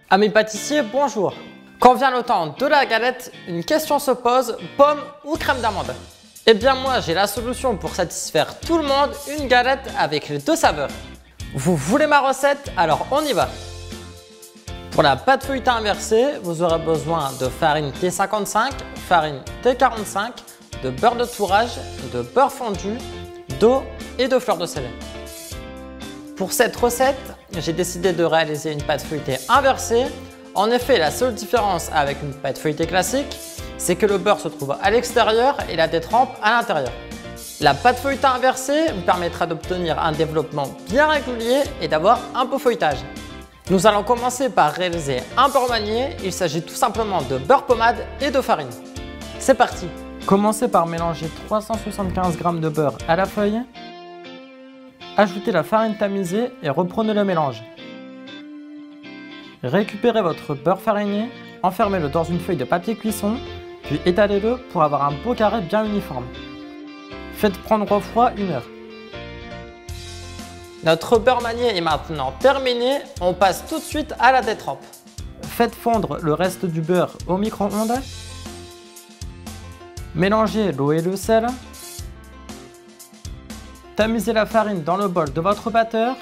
Amis pâtissiers, bonjour. Quand vient le temps de la galette, une question se pose, pomme ou crème d'amande? Eh bien moi j'ai la solution pour satisfaire tout le monde, une galette avec les deux saveurs. Vous voulez ma recette? Alors on y va. Pour la pâte feuilletée inversée, vous aurez besoin de farine T55, farine T45, de beurre de tourage, de beurre fondu, d'eau et de fleur de sel. Pour cette recette, j'ai décidé de réaliser une pâte feuilletée inversée. En effet, la seule différence avec une pâte feuilletée classique, c'est que le beurre se trouve à l'extérieur et la détrempe à l'intérieur. La pâte feuilletée inversée vous permettra d'obtenir un développement bien régulier et d'avoir un beau feuilletage. Nous allons commencer par réaliser un beurre manié. Il s'agit tout simplement de beurre pommade et de farine. C'est parti! Commencez par mélanger 375 g de beurre à la feuille. Ajoutez la farine tamisée et reprenez le mélange. Récupérez votre beurre fariné, enfermez-le dans une feuille de papier cuisson, puis étalez-le pour avoir un beau carré bien uniforme. Faites prendre au froid 1 heure. Notre beurre manié est maintenant terminé, on passe tout de suite à la détrempe. Faites fondre le reste du beurre au micro-ondes. Mélangez l'eau et le sel. Tamisez la farine dans le bol de votre batteur.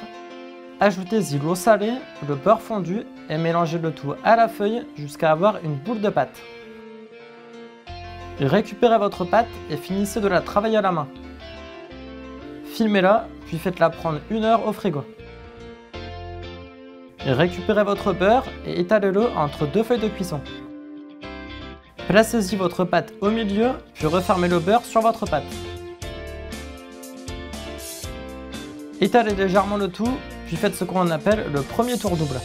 Ajoutez-y l'eau salée, le beurre fondu et mélangez le tout à la feuille jusqu'à avoir une boule de pâte. Récupérez votre pâte et finissez de la travailler à la main. Filmez-la, puis faites-la prendre 1 heure au frigo. Récupérez votre beurre et étalez-le entre 2 feuilles de cuisson. Placez-y votre pâte au milieu, puis refermez le beurre sur votre pâte. Étalez légèrement le tout, puis faites ce qu'on appelle le premier tour double.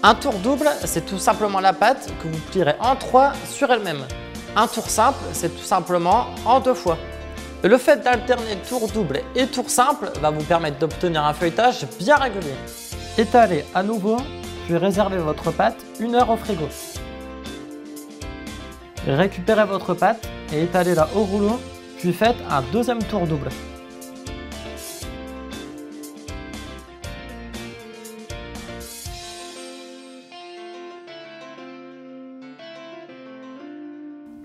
Un tour double, c'est tout simplement la pâte que vous plierez en 3 sur elle-même. Un tour simple, c'est tout simplement en 2 fois. Le fait d'alterner tour double et tour simple va vous permettre d'obtenir un feuilletage bien régulier. Étalez à nouveau, puis réservez votre pâte 1 heure au frigo. Récupérez votre pâte et étalez-la au rouleau, puis faites un deuxième tour double.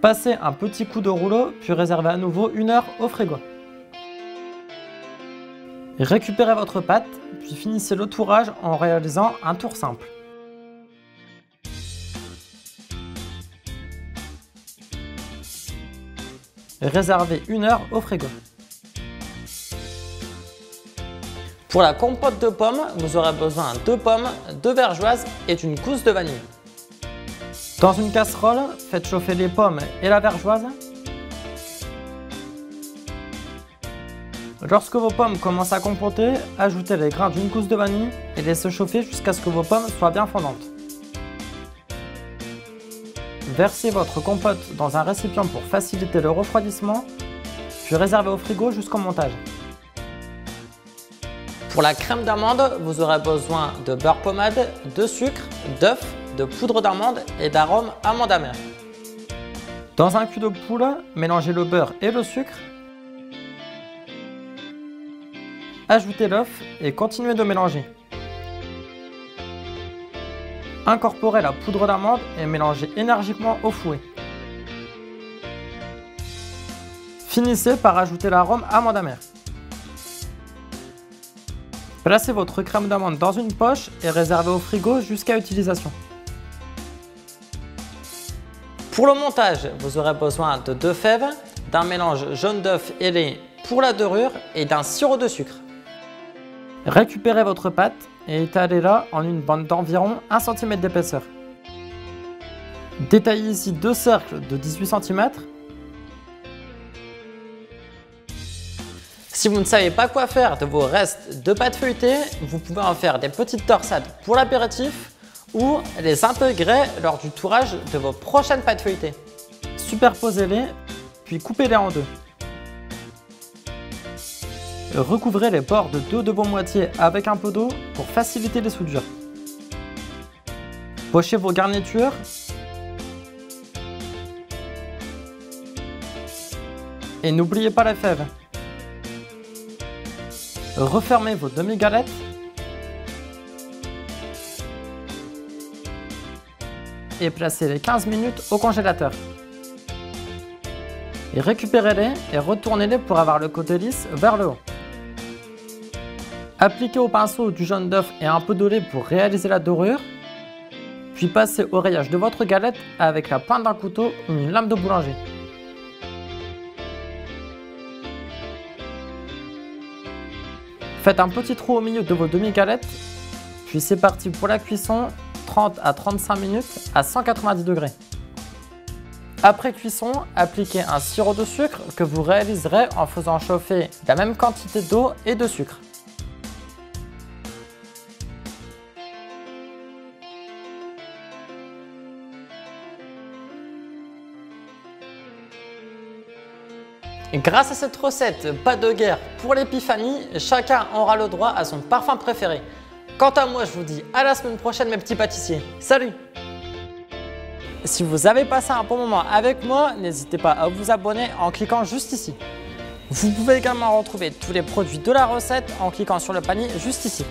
Passez un petit coup de rouleau, puis réservez à nouveau 1 heure au frigo. Récupérez votre pâte, puis finissez le tourage en réalisant un tour simple. Réservez 1 heure au frigo. Pour la compote de pommes, vous aurez besoin de pommes, de vergeoise et d'une gousse de vanille. Dans une casserole, faites chauffer les pommes et la vergeoise. Lorsque vos pommes commencent à compoter, ajoutez les grains d'une gousse de vanille et laissez chauffer jusqu'à ce que vos pommes soient bien fondantes. Versez votre compote dans un récipient pour faciliter le refroidissement, puis réservez au frigo jusqu'au montage. Pour la crème d'amande, vous aurez besoin de beurre pommade, de sucre, d'œufs, de poudre d'amande et d'arôme amande amère. Dans un cul de poule, mélangez le beurre et le sucre. Ajoutez l'œuf et continuez de mélanger. Incorporez la poudre d'amande et mélangez énergiquement au fouet. Finissez par ajouter l'arôme amande amère. Placez votre crème d'amande dans une poche et réservez au frigo jusqu'à utilisation. Pour le montage, vous aurez besoin de 2 fèves, d'un mélange jaune d'œuf et lait pour la dorure et d'un sirop de sucre. Récupérez votre pâte et étalez-la en une bande d'environ 1 cm d'épaisseur. Détaillez ici 2 cercles de 18 cm. Si vous ne savez pas quoi faire de vos restes de pâte feuilletée, vous pouvez en faire des petites torsades pour l'apéritif ou les intégrer lors du tourage de vos prochaines pâtes feuilletées. Superposez-les, puis coupez-les en 2. Recouvrez les bords de 2 de vos moitiés avec un peu d'eau pour faciliter les soudures. Pochez vos garnitures Et n'oubliez pas la fève. Refermez vos demi-galettes. Et placez-les 15 minutes au congélateur. Et récupérez-les et retournez-les pour avoir le côté lisse vers le haut. Appliquez au pinceau du jaune d'œuf et un peu de lait pour réaliser la dorure. Puis passez au rayage de votre galette avec la pointe d'un couteau ou une lame de boulanger. Faites un petit trou au milieu de vos demi-galettes. Puis c'est parti pour la cuisson, 30 à 35 minutes à 190 degrés. Après cuisson, appliquez un sirop de sucre que vous réaliserez en faisant chauffer la même quantité d'eau et de sucre. Et grâce à cette recette, pas de guerre pour l'épiphanie, chacun aura le droit à son parfum préféré. Quant à moi, je vous dis à la semaine prochaine mes petits pâtissiers. Salut! Si vous avez passé un bon moment avec moi, n'hésitez pas à vous abonner en cliquant juste ici. Vous pouvez également retrouver tous les produits de la recette en cliquant sur le panier juste ici.